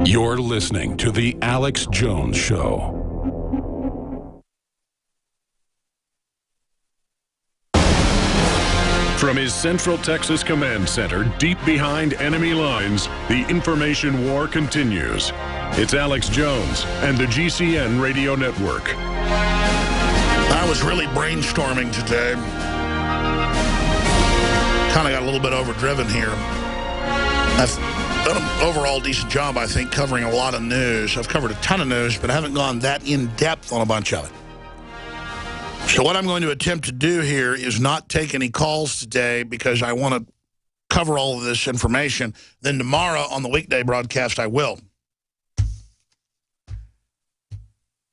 You're listening to The Alex Jones Show. From his Central Texas Command Center, deep behind enemy lines, the information war continues. It's Alex Jones and the GCN Radio Network. I was really brainstorming today. Kind of got a little bit overdriven here. I've done an overall decent job, I think, covering a lot of news. I've covered a ton of news, but I haven't gone that in-depth on a bunch of it. So what I'm going to attempt to do here is not take any calls today because I want to cover all of this information. Then tomorrow on the weekday broadcast, I will.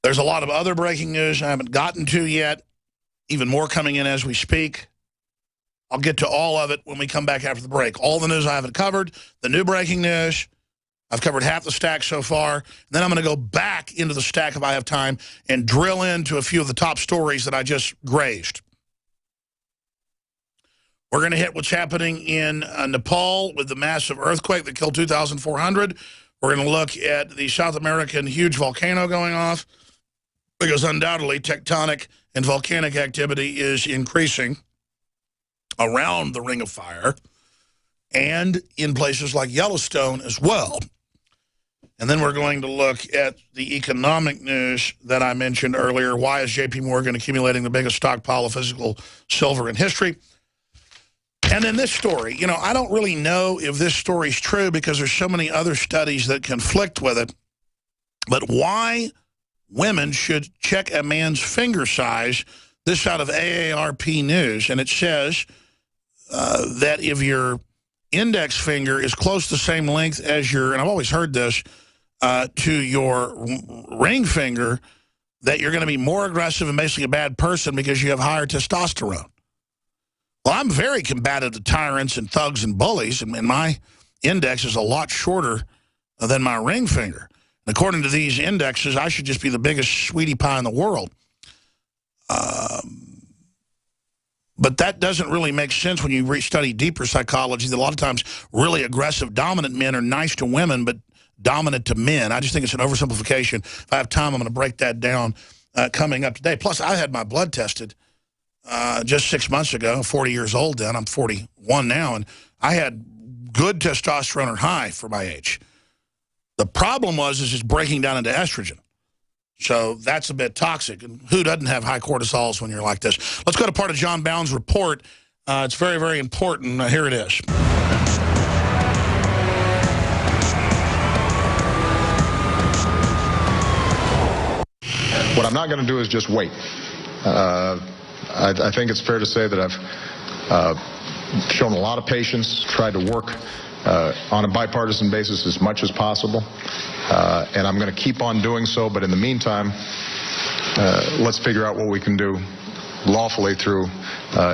There's a lot of other breaking news I haven't gotten to yet. Even more coming in as we speak. I'll get to all of it when we come back after the break. All the news I haven't covered, the new breaking news. I've covered half the stack so far. Then I'm going to go back into the stack if I have time and drill into a few of the top stories that I just grazed. We're going to hit what's happening in Nepal with the massive earthquake that killed 2,400. We're going to look at the South American huge volcano going off because undoubtedly tectonic and volcanic activity is increasing around the Ring of Fire and in places like Yellowstone as well. And then we're going to look at the economic news that I mentioned earlier. Why is J.P. Morgan accumulating the biggest stockpile of physical silver in history? And then this story. You know, I don't really know if this story's true because there's so many other studies that conflict with it. But why women should check a man's finger size, this out of AARP News. And it says that if your index finger is close to the same length as your, and I've always heard this, to your ring finger, that you're going to be more aggressive and basically a bad person because you have higher testosterone. Well, I'm very combative to tyrants and thugs and bullies, and my index is a lot shorter than my ring finger. And according to these indexes, I should just be the biggest sweetie pie in the world. But that doesn't really make sense when you study deeper psychology, that a lot of times really aggressive, dominant men are nice to women, but dominant to men. I just think it's an oversimplification. If I have time, I'm going to break that down coming up today. Plus, I had my blood tested just 6 months ago. I'm 40 years old then. I'm 41 now, and I had good testosterone or high for my age. The problem was it's breaking down into estrogen. So that's a bit toxic. And who doesn't have high cortisols when you're like this? Let's go to part of John Bound's report. It's very, very important. Here it is. What I'm not going to do is just wait. I think it's fair to say that I've shown a lot of patience, tried to work on a bipartisan basis as much as possible, and I'm going to keep on doing so. But in the meantime, let's figure out what we can do lawfully through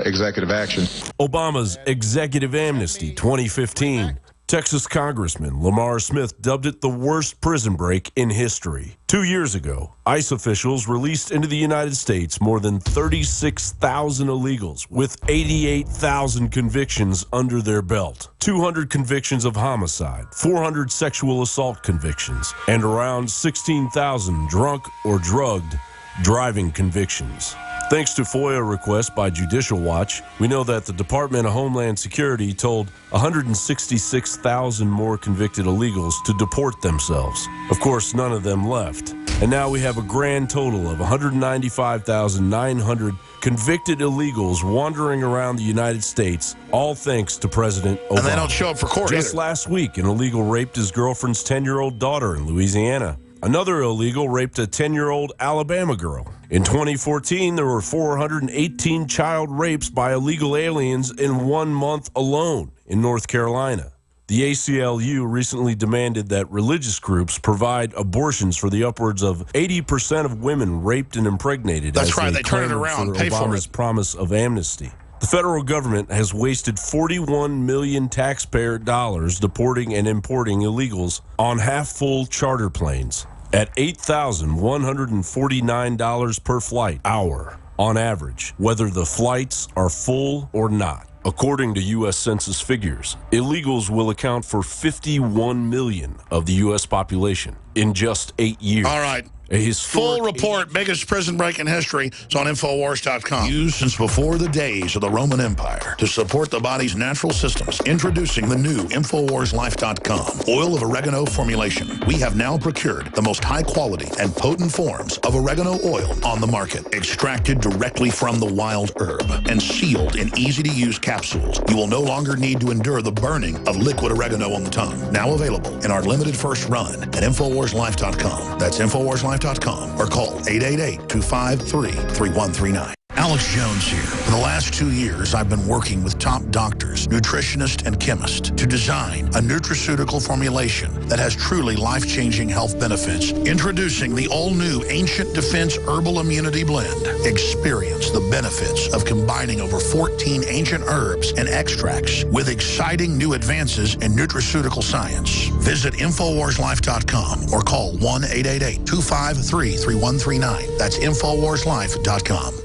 executive action. Obama's Executive Amnesty 2015. Texas Congressman Lamar Smith dubbed it the worst prison break in history. 2 years ago, ICE officials released into the United States more than 36,000 illegals with 88,000 convictions under their belt. 200 convictions of homicide, 400 sexual assault convictions, and around 16,000 drunk or drugged driving convictions. Thanks to FOIA requests by Judicial Watch, we know that the Department of Homeland Security told 166,000 more convicted illegals to deport themselves. Of course, none of them left. And now we have a grand total of 195,900 convicted illegals wandering around the United States, all thanks to President Obama. And they don't show up for court Just last week, an illegal raped his girlfriend's 10-year-old daughter in Louisiana. Another illegal raped a 10-year-old Alabama girl. In 2014, there were 418 child rapes by illegal aliens in 1 month alone in North Carolina. The ACLU recently demanded that religious groups provide abortions for the upwards of 80% of women raped and impregnated. That's right, they turn it around, pay for Obama's promise of amnesty. The federal government has wasted $41 million taxpayer dollars deporting and importing illegals on half-full charter planes at $8,149 per flight hour on average, whether the flights are full or not. According to U.S. Census figures, illegals will account for 51 million of the U.S. population in just 8 years. All right. A historic Full report, biggest prison break in history. It's on Infowars.com. Used since before the days of the Roman Empire to support the body's natural systems. Introducing the new InfoWarsLife.com oil of oregano formulation. We have now procured the most high quality and potent forms of oregano oil on the market. Extracted directly from the wild herb and sealed in easy-to-use capsules. You will no longer need to endure the burning of liquid oregano on the tongue. Now available in our limited first run at InfoWarsLife.com. That's InfoWarsLife.com or call 888-253-3139. Alex Jones here. For the last 2 years, I've been working with top doctors, nutritionists, and chemists to design a nutraceutical formulation that has truly life-changing health benefits. Introducing the all-new Ancient Defense Herbal Immunity Blend. Experience the benefits of combining over 14 ancient herbs and extracts with exciting new advances in nutraceutical science. Visit InfoWarsLife.com or call 1-888-253-3139. That's InfoWarsLife.com.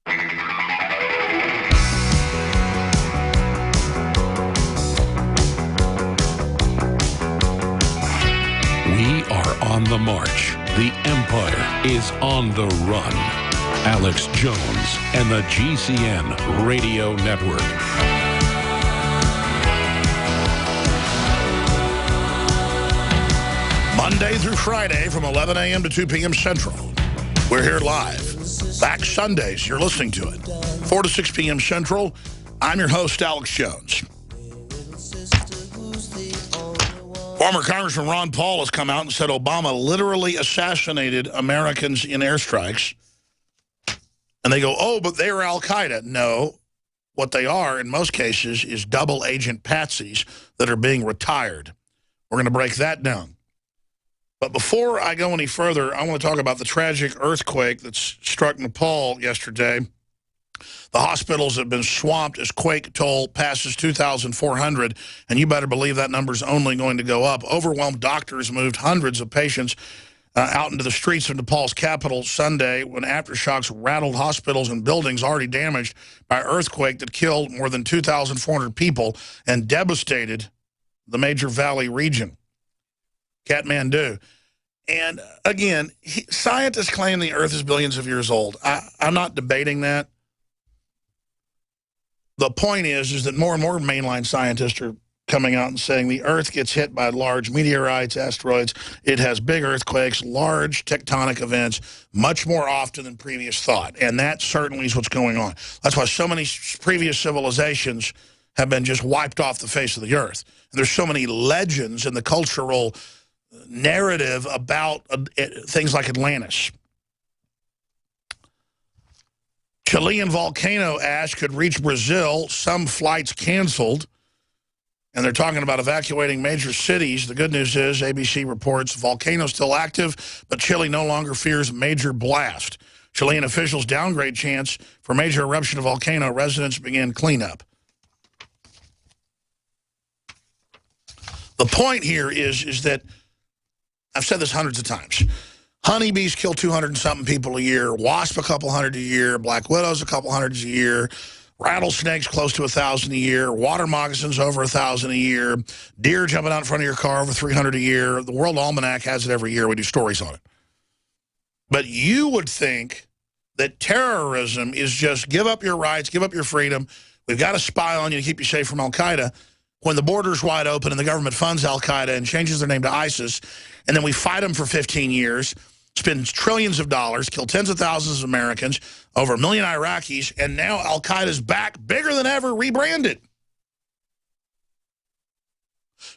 We are on the march. The Empire is on the run. Alex Jones and the GCN Radio Network. Monday through Friday from 11 a.m. to 2 p.m. Central. We're here live. Back Sundays, you're listening to it. 4 to 6 p.m. Central. I'm your host, Alex Jones. Former Congressman Ron Paul has come out and said Obama literally assassinated Americans in airstrikes. And they go, oh, but they were al-Qaeda. No, what they are in most cases is double agent patsies that are being retired. We're going to break that down. But before I go any further, I want to talk about the tragic earthquake that struck Nepal yesterday. The hospitals have been swamped as quake toll passes 2,400, and you better believe that number's only going to go up. Overwhelmed doctors moved hundreds of patients out into the streets of Nepal's capital Sunday when aftershocks rattled hospitals and buildings already damaged by an earthquake that killed more than 2,400 people and devastated the major valley region, Kathmandu. And again, scientists claim the Earth is billions of years old. I'm not debating that. The point is that more and more mainline scientists are coming out and saying the Earth gets hit by large meteorites, asteroids. It has big earthquakes, large tectonic events, much more often than previous thought. And that certainly is what's going on. That's why so many previous civilizations have been just wiped off the face of the Earth. And there's so many legends in the cultural narrative about things like Atlantis. Chilean volcano ash could reach Brazil. Some flights canceled. And they're talking about evacuating major cities. The good news is, ABC reports, volcano still active, but Chile no longer fears major blast. Chilean officials downgrade chance for major eruption of volcano. Residents begin cleanup. The point here is that, I've said this hundreds of times, honeybees kill 200 and something people a year, wasp a couple hundred a year, black widows a couple hundred a year, rattlesnakes close to 1,000 a year, water moccasins over 1,000 a year, deer jumping out in front of your car over 300 a year. The World Almanac has it every year. We do stories on it. But you would think that terrorism is just give up your rights, give up your freedom. We've got to spy on you to keep you safe from al-Qaeda. When the border's wide open and the government funds al-Qaeda and changes their name to ISIS, and then we fight them for 15 years, spend trillions of dollars, kill tens of thousands of Americans, over 1 million Iraqis, and now al-Qaeda's back, bigger than ever, rebranded.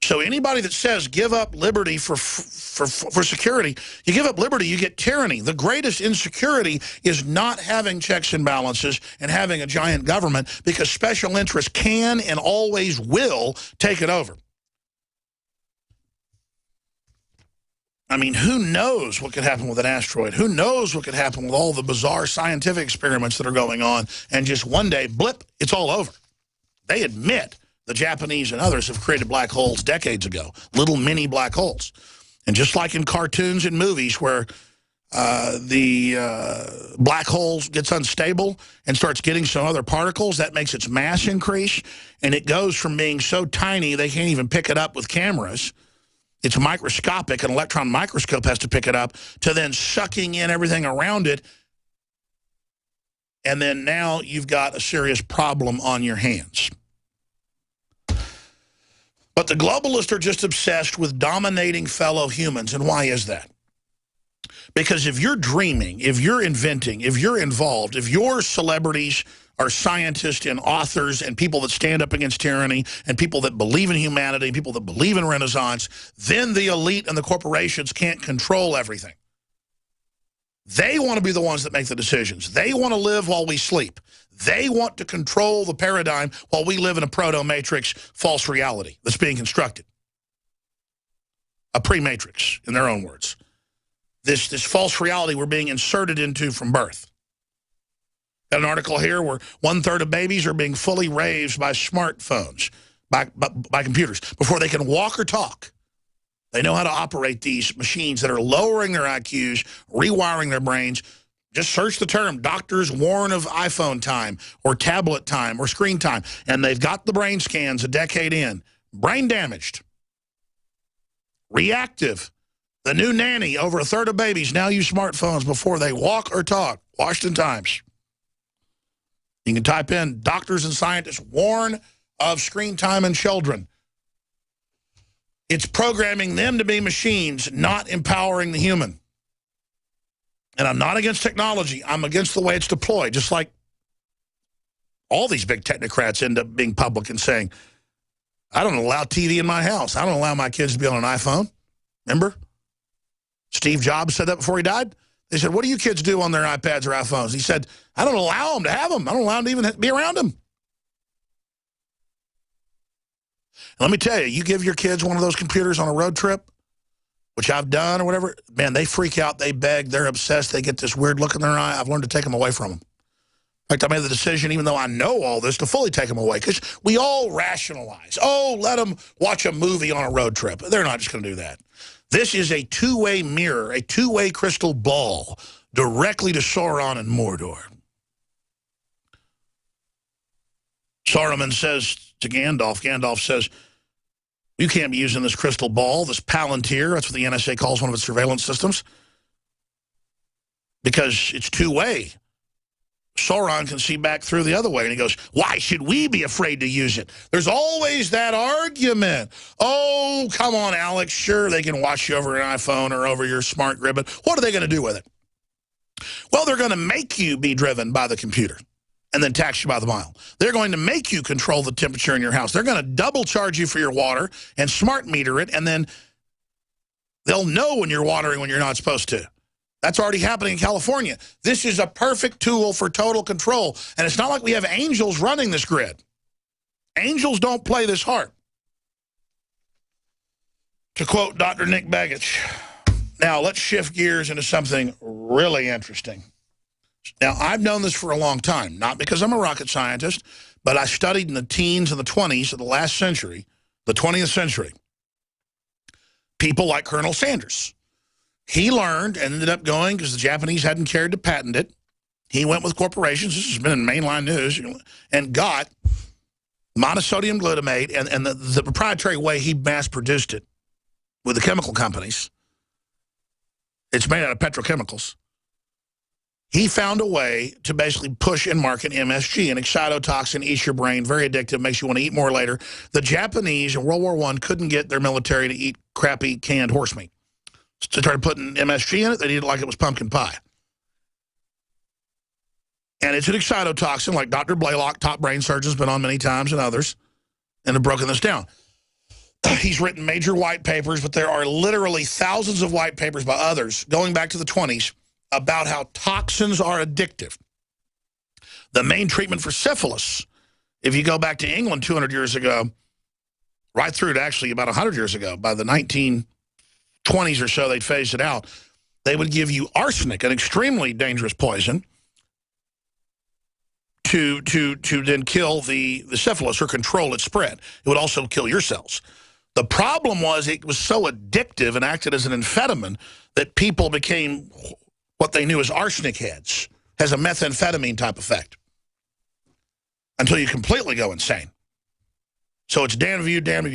So anybody that says give up liberty for security, you give up liberty, you get tyranny. The greatest insecurity is not having checks and balances and having a giant government, because special interests can and always will take it over. I mean, who knows what could happen with an asteroid? Who knows what could happen with all the bizarre scientific experiments that are going on, and just one day, blip, it's all over. They admit the Japanese and others have created black holes decades ago, little mini black holes. And just like in cartoons and movies where black hole gets unstable and starts getting some other particles, that makes its mass increase, and it goes from being so tiny they can't even pick it up with cameras. It's microscopic. An electron microscope has to pick it up, to then sucking in everything around it. And then now you've got a serious problem on your hands. But the globalists are just obsessed with dominating fellow humans. And why is that? Because if you're dreaming, if you're inventing, if you're involved, if your celebrities are scientists and authors and people that stand up against tyranny and people that believe in humanity, people that believe in Renaissance, then the elite and the corporations can't control everything. They want to be the ones that make the decisions. They want to live while we sleep. They want to control the paradigm while we live in a proto-matrix false reality that's being constructed. A pre-matrix, in their own words. This false reality we're being inserted into from birth. Got an article here where 1/3 of babies are being fully raised by smartphones, by computers, before they can walk or talk. They know how to operate these machines that are lowering their IQs, rewiring their brains. Just search the term, doctors warn of iPhone time or tablet time or screen time, and they've got the brain scans a decade in. Brain damaged. Reactive. The new nanny, over 1/3 of babies now use smartphones before they walk or talk. Washington Times. You can type in, doctors and scientists warn of screen time in children. It's programming them to be machines, not empowering the human. And I'm not against technology. I'm against the way it's deployed, just like all these big technocrats end up being public and saying, I don't allow TV in my house. I don't allow my kids to be on an iPhone. Remember? Steve Jobs said that before he died. They said, what do you kids do on their iPads or iPhones? He said, I don't allow them to have them. I don't allow them to even be around them. And let me tell you, you give your kids one of those computers on a road trip, which I've done or whatever, man, they freak out, they beg, they're obsessed, they get this weird look in their eye. I've learned to take them away from them. In fact, I made the decision, even though I know all this, to fully take them away, because we all rationalize. Oh, let them watch a movie on a road trip. They're not just going to do that. This is a two-way mirror, a two-way crystal ball, directly to Sauron and Mordor. Saruman says to Gandalf says, you can't be using this crystal ball, this Palantir, that's what the NSA calls one of its surveillance systems, because it's two-way. Sauron can see back through the other way, and he goes, why should we be afraid to use it? There's always that argument. Oh, come on, Alex, sure, they can watch you over an iPhone or over your smart grid, but what are they going to do with it? Well, they're going to make you be driven by the computer and then tax you by the mile. They're going to make you control the temperature in your house. They're going to double charge you for your water and smart meter it, and then they'll know when you're watering when you're not supposed to. That's already happening in California. This is a perfect tool for total control. And it's not like we have angels running this grid. Angels don't play this hard. To quote Dr. Nick Begich. Now, let's shift gears into something really interesting. Now, I've known this for a long time, not because I'm a rocket scientist, but I studied in the teens and the 20s of the last century, the 20th century, people like Colonel Sanders. He learned and ended up going, because the Japanese hadn't cared to patent it, he went with corporations, this has been in mainline news, and got monosodium glutamate and the proprietary way he mass-produced it with the chemical companies. It's made out of petrochemicals. He found a way to basically push and market MSG, an excitotoxin, eats your brain, very addictive, makes you want to eat more later. The Japanese in World War I couldn't get their military to eat crappy canned horse meat. So they started putting MSG in it. They did it like it was pumpkin pie. And it's an excitotoxin, like Dr. Blaylock, top brain surgeon's been on many times, and others, and have broken this down. He's written major white papers, but there are literally thousands of white papers by others, going back to the 20s, about how toxins are addictive. The main treatment for syphilis, if you go back to England 200 years ago, right through to actually about 100 years ago, by the 1920s or so, they'd phased it out. They would give you arsenic, an extremely dangerous poison, to then kill the syphilis or control its spread. It would also kill your cells. The problem was it was so addictive and acted as an amphetamine that people became what they knew as arsenic heads, has a methamphetamine type effect until you completely go insane. So it's damned if you don't.